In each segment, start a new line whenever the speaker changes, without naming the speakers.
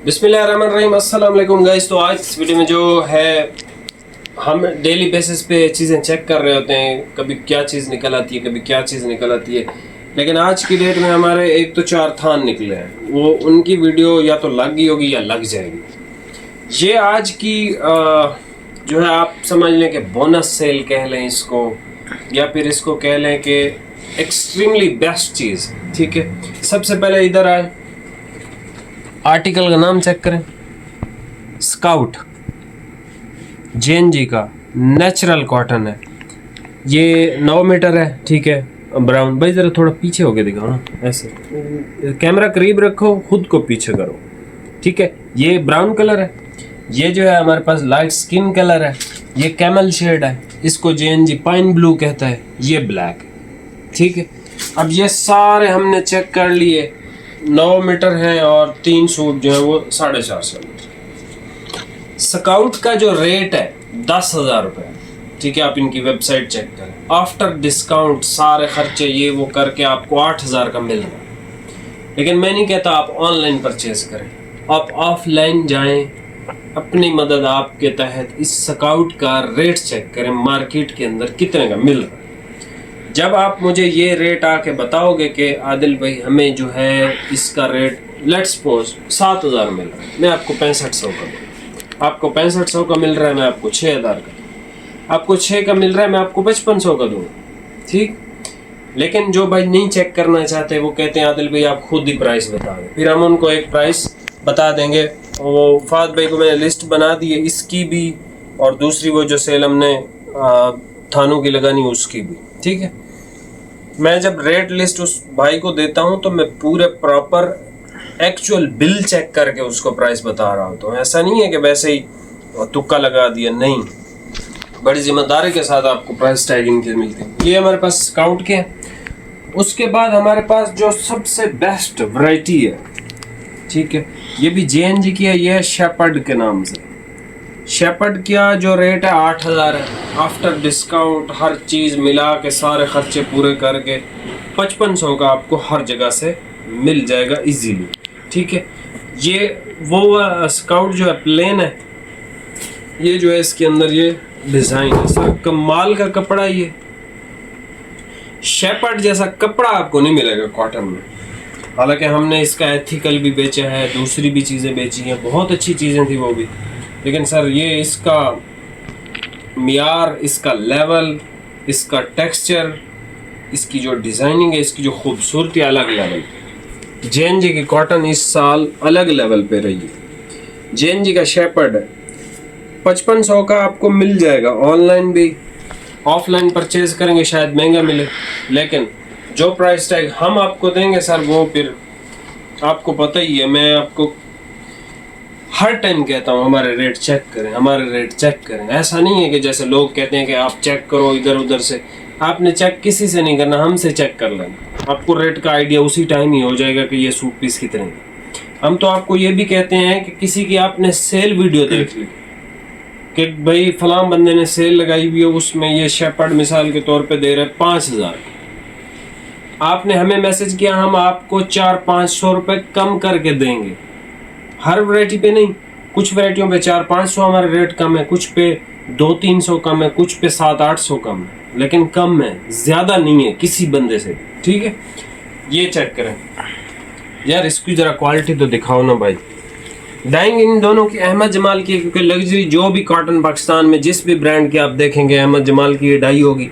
बिस्मिल्लाहिर्रहमानिर्रहीम, अस्सलाम वालेकुम गाइस। तो आज इस वीडियो में जो है हम डेली बेसिस पे चीज़ें चेक कर रहे होते हैं, कभी क्या चीज़ निकल आती है, कभी क्या चीज़ निकल आती है। लेकिन आज की डेट में हमारे एक तो 4 थान निकले हैं, वो उनकी वीडियो या तो लग गई होगी या लग जाएगी। ये आज की जो है आप समझ लें कि बोनस सेल कह लें इसको, या फिर इसको कह लें कि एक्सट्रीमली बेस्ट चीज़। ठीक है, सबसे पहले इधर आए, आर्टिकल का नाम चेक करें, स्काउट JNG का नेचुरल कॉटन है। ये 9 मीटर है। ठीक है, ब्राउन। भाई ज़रा थोड़ा पीछे होके दिखाओ ना, ऐसे कैमरा करीब रखो, खुद को पीछे करो। ठीक है, ये ब्राउन कलर है। ये जो है हमारे पास लाइट स्किन कलर है, ये कैमल शेड है, इसको JNG पाइन ब्लू कहता है, ये ब्लैक है। ठीक है, अब ये सारे हमने चेक कर लिए, 9 मीटर है और 3 सूट जो है वो 450 मीटर। स्काउट का जो रेट है 10,000 रुपये। ठीक है, आप इनकी वेबसाइट चेक करें, आफ्टर डिस्काउंट सारे खर्चे ये वो करके आपको 8,000 का मिल रहा है। लेकिन मैं नहीं कहता आप ऑनलाइन परचेज करें, आप ऑफलाइन जाएं, अपनी मदद आपके तहत इस स्काउट का रेट चेक करें, मार्केट के अंदर कितने का मिल रहा है। जब आप मुझे ये रेट आके बताओगे कि आदिल भाई हमें जो है इसका रेट लेट्स सपोज 7,000 मिल रहा है, मैं आपको 6500 का दूँ। आपको 6500 का मिल रहा है, मैं आपको 6,000 का दूँ। आपको 6 का मिल रहा है, मैं आपको 5500 का दूँ। ठीक, लेकिन जो भाई नहीं चेक करना चाहते वो कहते हैं आदिल भाई आप खुद ही प्राइस बता दें। फिर हम उनको एक प्राइस बता देंगे। वो फाद भाई को मैंने लिस्ट बना दी है, इसकी भी और दूसरी वो जो सेल हमने थानों की लगानी उसकी भी। ठीक है, मैं जब रेट लिस्ट उस भाई को देता हूं तो मैं पूरे प्रॉपर एक्चुअल बिल चेक करके उसको प्राइस बता रहा हूं। तो ऐसा नहीं है कि वैसे ही तुक्का लगा दिया, नहीं, बड़ी जिम्मेदारी के साथ आपको प्राइस टैगिंग के मिलती है। ये हमारे पास स्काउट के हैं। उसके बाद हमारे पास जो सबसे बेस्ट वैरायटी है, ठीक है, ये भी JNG की है, ये है शेपर्ड के नाम से। शेपर्ड का जो रेट है 8,000 है, आफ्टर डिस्काउंट हर चीज़ मिला के सारे खर्चे पूरे करके 5500 का आपको हर जगह से मिल जाएगा इजीली। ठीक है, ये वो स्काउट जो है प्लेन है, ये जो है इसके अंदर ये डिज़ाइन है, सर कमाल का कपड़ा। ये शेपर्ड जैसा कपड़ा आपको नहीं मिलेगा कॉटन में। हालांकि हमने इसका एथिकल भी बेचा है, दूसरी भी चीज़ें बेची हैं, बहुत अच्छी चीज़ें थी वो भी, लेकिन सर ये इसका मियार, इसका लेवल, इसका टेक्सचर, इसकी जो डिज़ाइनिंग है, इसकी जो खूबसूरती अलग लेवल। JNG की कॉटन इस साल अलग लेवल पे रही है। JNG का शेपर्ड है, 5500 का आपको मिल जाएगा ऑनलाइन भी। ऑफलाइन परचेज करेंगे शायद महंगा मिले, लेकिन जो प्राइस टैग हम आपको देंगे सर वो फिर आपको पता ही है। मैं आपको हर टाइम कहता हूँ हमारे रेट चेक करें, हमारे रेट चेक करें। ऐसा नहीं है कि जैसे लोग कहते हैं कि आप चेक करो इधर उधर से। आपने चेक किसी से नहीं करना, हमसे चेक कर लेना, आपको रेट का आइडिया उसी टाइम ही हो जाएगा कि ये सूट पीस कितने हैं। हम तो आपको ये भी कहते हैं कि किसी की आपने सेल वीडियो देख ली कि भाई फलां बंदे ने सेल लगाई हुई है, उसमें ये शेपर्ड मिसाल के तौर पे दे रहे 5,000, आपने हमें मैसेज किया, हम आपको 400-500 रुपये कम करके देंगे। हर वैरायटी पे नहीं, कुछ वैरायटियों पे 400-500 हमारा रेट कम है, कुछ पे 200-300 कम है, कुछ पे 700-800 कम है, लेकिन कम है, ज़्यादा नहीं है किसी बंदे से। ठीक है, ये चेक करें यार, इसकी ज़रा क्वालिटी तो दिखाओ ना भाई। डाइंग इन दोनों की अहमद जमाल की, क्योंकि लग्जरी जो भी कॉटन पाकिस्तान में जिस भी ब्रांड की आप देखेंगे अहमद जमाल की डाई होगी।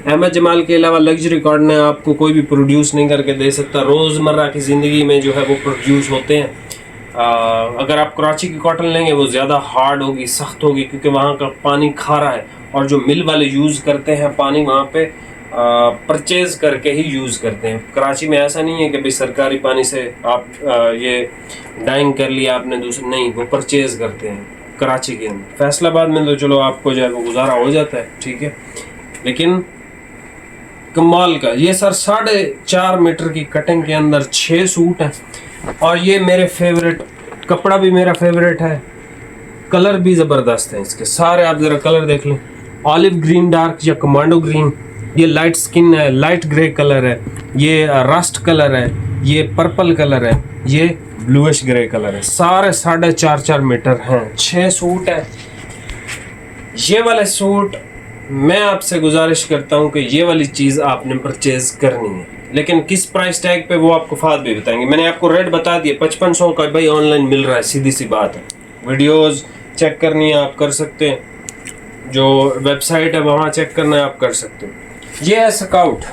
अहमद जमाल के अलावा लग्जरी कॉटन आपको कोई भी प्रोड्यूस नहीं करके दे सकता। रोज़मर्रा की ज़िंदगी में जो है वो प्रोड्यूस होते हैं। अगर आप कराची की कॉटन लेंगे वो ज़्यादा हार्ड होगी, सख्त होगी, क्योंकि वहाँ का पानी खारा है और जो मिल वाले यूज़ करते हैं पानी वहाँ पे परचेज करके ही यूज़ करते हैं। कराची में ऐसा नहीं है कि भाई सरकारी पानी से आप ये डाइंग कर लिया आपने दूसरे, नहीं, वो परचेज करते हैं कराची के अंदर। फैसलाबाद में तो चलो आपको जो है वो गुजारा हो जाता है। ठीक है, लेकिन कमाल का ये सर 4.5 मीटर की कटिंग के अंदर 6 सूट हैं, और ये मेरे फेवरेट, कपड़ा भी मेरा फेवरेट है, कलर भी ज़बरदस्त है इसके सारे। आप ज़रा कलर देख लें, ऑलिव ग्रीन डार्क या कमांडो ग्रीन, ये लाइट स्किन है, लाइट ग्रे कलर है, ये रस्ट कलर है, ये पर्पल कलर है, ये ब्लूइश ग्रे कलर है, सारे 4.5 मीटर हैं, 6 सूट है। ये वाले सूट मैं आपसे गुजारिश करता हूँ कि ये वाली चीज़ आपने परचेज करनी है, लेकिन किस प्राइस टैग पे वो आपको फाद भी बताएंगे। मैंने आपको रेट बता दिया, 5500 का भाई ऑनलाइन मिल रहा है, सीधी सी बात है। वीडियोस चेक करनी है आप कर सकते हैं, जो वेबसाइट है वहाँ चेक करना है आप कर सकते हो। ये है स्काउट,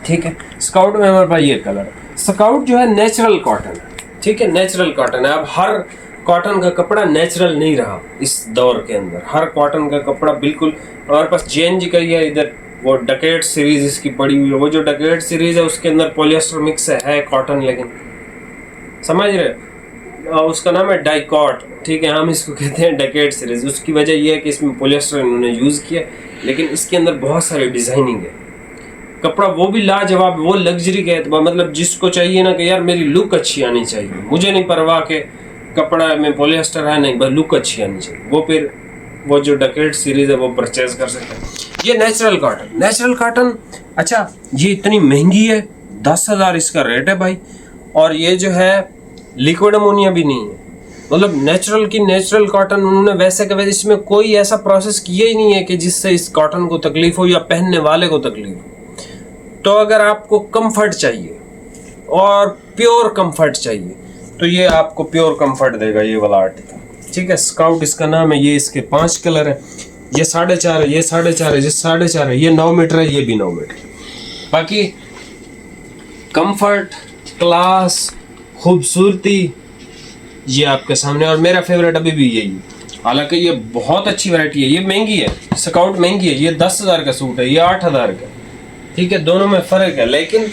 ठीक है। स्काउट में हमारे पास ये कलर है। स्काउट जो है नेचुरल कॉटन है, ठीक है, नेचुरल कॉटन है। अब हर कॉटन का कपड़ा नेचुरल नहीं रहा इस दौर के अंदर, हर कॉटन का कपड़ा बिल्कुल। हमारे पास JNG का ही है, इधर वो डकेट सीरीज इसकी पड़ी हुई है। वो जो डकेट सीरीज है उसके अंदर पॉलिएस्टर मिक्स है कॉटन, लेकिन समझ रहे, उसका नाम है डाइकॉट, ठीक है, हम इसको कहते हैं डकेट सीरीज। उसकी वजह यह है कि इसमें पॉलिएस्टर इन्होंने यूज़ किया, लेकिन इसके अंदर बहुत सारी डिज़ाइनिंग है। कपड़ा वो भी लाजवाब, वो लग्जरी के एतबार, मतलब जिसको चाहिए ना कि यार मेरी लुक अच्छी आनी चाहिए, मुझे नहीं परवाह के कपड़ा में पॉलिएस्टर है, नहीं, बस लुक अच्छी आनी चाहिए, वो फिर वो जो डकेट सीरीज है वो परचेज कर सकते हैं। ये नेचुरल कॉटन, नेचुरल कॉटन, अच्छा ये इतनी महंगी है, 10,000 इसका रेट है भाई। और ये जो है लिक्विड अमोनिया भी नहीं है, मतलब नेचुरल की नेचुरल कॉटन उन्होंने वैसे के वैसे, इसमें कोई ऐसा प्रोसेस किया ही नहीं है कि जिससे इस कॉटन को तकलीफ हो या पहनने वाले को तकलीफ हो। तो अगर आपको कंफर्ट चाहिए और प्योर कंफर्ट चाहिए तो ये आपको प्योर कंफर्ट देगा ये वाला आर्टिकल, ठीक है। स्काउट इसका नाम है। ये इसके 5 कलर है, ये 4.5 है, ये 4.5 है, ये 4.5 है, ये 9 मीटर है, ये भी 9 मीटर। बाकी कंफर्ट, क्लास, खूबसूरती ये आपके सामने। और मेरा फेवरेट अभी भी यही है, हालांकि ये बहुत अच्छी वैरायटी है, ये महंगी है, स्काउट महंगी है, ये 10,000 का सूट है, ये 8,000 का, ठीक है, दोनों में फ़र्क है। लेकिन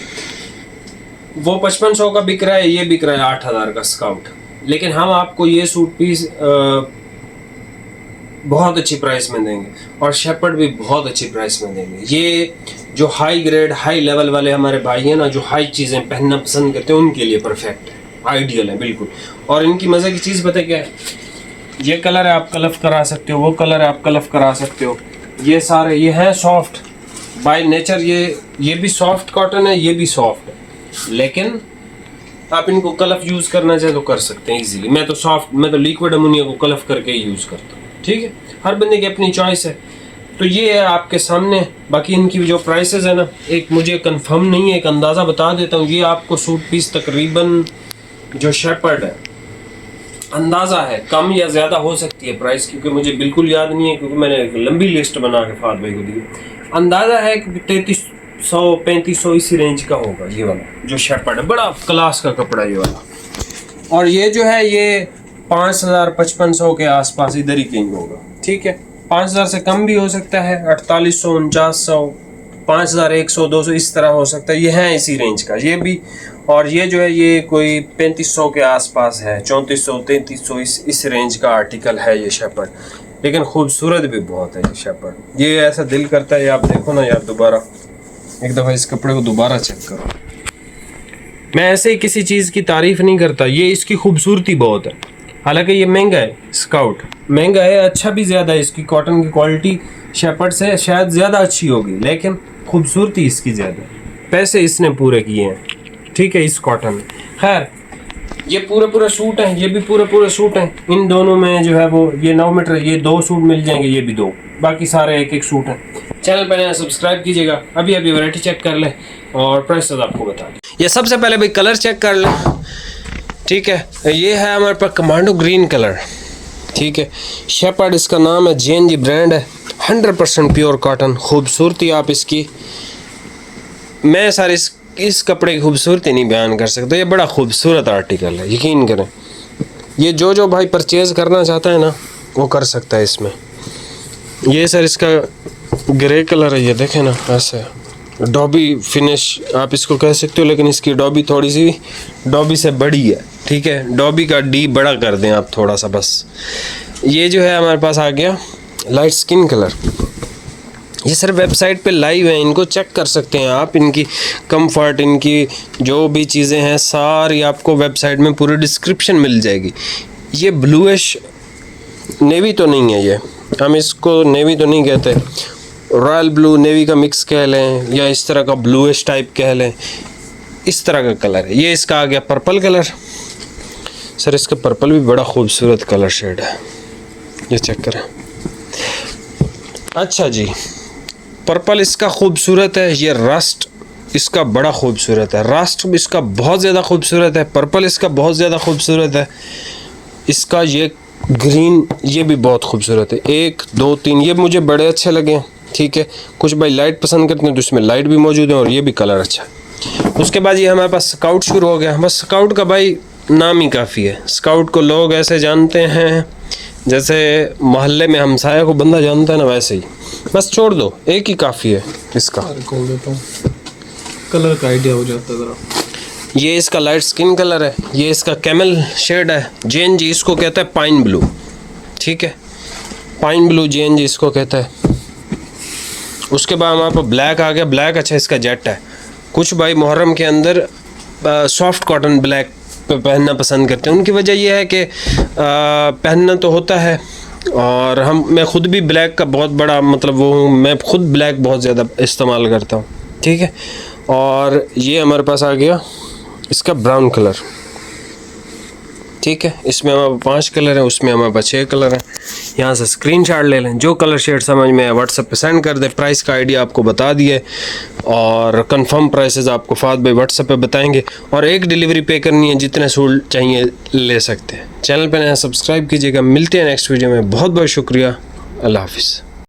वो 5500 का बिक रहा है, ये बिक रहा है 8,000 का स्काउट। लेकिन हम आपको ये सूट पीस बहुत अच्छी प्राइस में देंगे और शेपर्ड भी बहुत अच्छी प्राइस में देंगे। ये जो हाई ग्रेड हाई लेवल वाले हमारे भाई हैं ना, जो हाई चीज़ें पहनना पसंद करते हैं, उनके लिए परफेक्ट है, आइडियल है बिल्कुल। और इनकी मज़े की चीज़ पता क्या है, ये कलर है आप कलफ करा सकते हो, वो कलर है आप कलफ करा सकते हो। ये सारे ये हैं सॉफ्ट बाय नेचर, ये भी सॉफ्ट कॉटन है, ये भी सॉफ्ट है, लेकिन आप इनको कलफ यूज़ करना चाहे तो कर सकते हैं इजीली। मैं तो लिक्विड अमोनिया को कलफ करके ही यूज़ करता हूँ, ठीक है, हर बंदे की अपनी चॉइस है। तो ये है आपके सामने। बाकी इनकी जो प्राइसेस है ना, एक मुझे कंफर्म नहीं है, एक अंदाज़ा बता देता हूँ। ये आपको सूट पीस तकरीबन जो शेपर्ड है, अंदाज़ा है कम या ज़्यादा हो सकती है प्राइस, क्योंकि मुझे बिल्कुल याद नहीं है, क्योंकि मैंने एक लंबी लिस्ट बना के फाद भाई को दी। अंदाज़ा है कि 3300-3500 इसी रेंज का होगा ये वाला जो शेपर्ड है, बड़ा क्लास का कपड़ा ये वाला। और ये जो है ये 5000-5500 के आसपास इधर ही कहीं होगा, ठीक है। 5000 से कम भी हो सकता है, 4800, 4900, 5100, 200 इस तरह हो सकता है। ये है इसी रेंज का ये भी। और ये जो है ये कोई 3500 के आसपास है, 3400-3300 इस रेंज का आर्टिकल है ये शेपर्ड। लेकिन खूबसूरत भी बहुत है ये शेपर्ड। ये ऐसा दिल करता है आप देखो ना यार, दोबारा एक दफ़ा इस कपड़े को दोबारा चेक करो। मैं ऐसे ही किसी चीज़ की तारीफ़ नहीं करता, ये इसकी खूबसूरती बहुत है। हालांकि ये महंगा है, स्काउट महंगा है, अच्छा भी ज़्यादा है, इसकी कॉटन की क्वालिटी शेपर्ड से शायद ज़्यादा अच्छी होगी, लेकिन खूबसूरती इसकी ज़्यादा है। पैसे इसने पूरे किए हैं, ठीक है, इस कॉटन में। खैर ये पूरे सूट हैं, ये भी पूरे सूट हैं। इन दोनों में जो है वो ये 9 मीटर, ये 2 सूट मिल जाएंगे, ये भी 2, बाकी सारे एक सूट हैं। चैनल पर नया सब्सक्राइब कीजिएगा। अभी वैरायटी चेक कर लें और प्राइस आपको बता दें। ये सबसे पहले भाई कलर चेक कर लें, ठीक है। ये है हमारे पास कमांडो ग्रीन कलर, ठीक है। शेपर्ड इसका नाम है, JNG ब्रांड है, 100% प्योर कॉटन। खूबसूरती आप इसकी, मैं सारे इस कपड़े की खूबसूरती नहीं बयान कर सकता। ये बड़ा खूबसूरत आर्टिकल है, यकीन करें। ये जो भाई परचेज़ करना चाहता है ना वो कर सकता है इसमें। ये सर इसका ग्रे कलर है, ये देखें ना, ऐसे डॉबी फिनिश आप इसको कह सकते हो, लेकिन इसकी डॉबी थोड़ी सी डॉबी से बड़ी है, ठीक है। डॉबी का डी बड़ा कर दें आप थोड़ा सा बस। ये जो है हमारे पास आ गया लाइट स्किन कलर। ये सर वेबसाइट पे लाइव है, इनको चेक कर सकते हैं आप। इनकी कंफर्ट, इनकी जो भी चीज़ें हैं सारी आपको वेबसाइट में पूरी डिस्क्रिप्शन मिल जाएगी। ये ब्लूइश नेवी तो नहीं है, ये हम इसको नेवी तो नहीं कहते, रॉयल ब्लू नेवी का मिक्स कह लें, या इस तरह का ब्लूइश टाइप कह लें, इस तरह का कलर है। ये इसका आ गया पर्पल कलर, सर इसका पर्पल भी बड़ा खूबसूरत कलर शेड है, ये चेक करें। अच्छा जी, पर्पल इसका खूबसूरत है, ये रस्ट इसका बड़ा खूबसूरत है, रस्ट इसका बहुत ज़्यादा खूबसूरत है, पर्पल इसका बहुत ज़्यादा खूबसूरत है, इसका ये ग्रीन ये भी बहुत खूबसूरत है। 1 2 3 ये मुझे बड़े अच्छे लगे हैं, ठीक है। कुछ भाई लाइट पसंद करते हैं तो इसमें लाइट भी मौजूद है और ये भी कलर अच्छा है। उसके बाद ये हमारे पास स्काउट शुरू हो गया। बस स्काउट का भाई नाम ही काफ़ी है। स्काउट को लोग ऐसे जानते हैं जैसे मोहल्ले में हमसाया को बंदा जानता है ना, वैसे ही। बस छोड़ दो, एक ही काफ़ी है इसका।
खोल देता हूँ, कलर का आइडिया हो जाता है ज़रा।
ये इसका लाइट स्किन कलर है, ये इसका कैमल शेड है, जेएनजी इसको कहता है, पाइन ब्लू, ठीक है, पाइन ब्लू जेएनजी इसको कहता है। उसके बाद हमारे पास ब्लैक आ गया, ब्लैक अच्छा इसका जेट है। कुछ भाई मुहर्रम के अंदर सॉफ्ट कॉटन ब्लैक पहनना पसंद करते हैं, उनकी वजह यह है कि पहनना तो होता है और मैं ख़ुद भी ब्लैक का बहुत बड़ा मतलब वो हूँ, मैं ख़ुद ब्लैक बहुत ज़्यादा इस्तेमाल करता हूँ, ठीक है। और ये हमारे पास आ गया इसका ब्राउन कलर, ठीक है। इसमें हमारे 5 कलर हैं, उसमें हमारे पास 6 कलर हैं। यहाँ से स्क्रीनशॉट ले लें, जो कलर शेड समझ में व्हाट्सएप पे सेंड कर दें। प्राइस का आइडिया आपको बता दिए और कंफर्म प्राइसेस आपको फाद भाई व्हाट्सएप पे बताएंगे। और एक डिलीवरी पे करनी है, जितने सूट चाहिए ले सकते हैं। चैनल पे नया सब्सक्राइब कीजिएगा। मिलते हैं नेक्स्ट वीडियो में। बहुत बहुत शुक्रिया, अल्लाह हाफिज़।